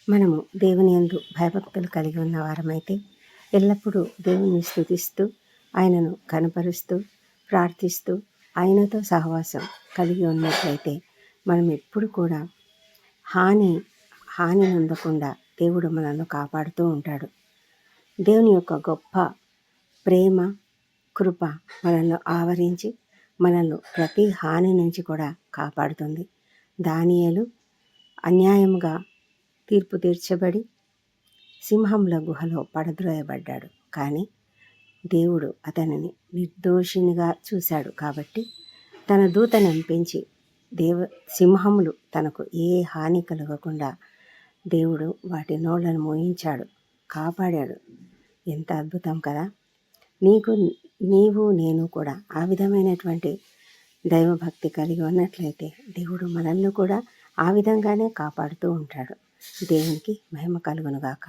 మనము దేవుని యందు భయభక్తులు కలిగి ఉన్న వారమైతే ఎల్లప్పుడూ దేవుని స్తుతిస్తూ ఆయనను కనపరుస్తూ ప్రార్థిస్తూ ఆయనతో సహవాసం కలిగి ఉన్నట్లయితే మనం ఎప్పుడు కూడా హాని నొందకుండా దేవుడు మనల్ని కాపాడుతూ ఉంటాడు. దేవుని యొక్క గొప్ప ప్రేమ కృప మనల్ని ఆవరించి మనల్ని ప్రతి హాని నుంచి కూడా కాపాడుతుంది. దానియేలు అన్యాయంగా తీర్పు తీర్చబడి సింహంల గుహలో పడద్రోయబడ్డాడు. కానీ దేవుడు అతనిని నిర్దోషినిగా చూశాడు. కాబట్టి తన దూతను పంపించి సింహములు తనకు ఏ హాని కలగకుండా దేవుడు వాటి నోళ్లను మోయించాడు, కాపాడాడు. ఎంత అద్భుతం కదా! నీవు నేను కూడా ఆ విధమైనటువంటి దైవభక్తి కలిగి ఉన్నట్లయితే దేవుడు మనల్ని కూడా ఆ విధంగానే కాపాడుతూ ఉంటాడు. దేవునికి మహిమ కలుగునుగాక.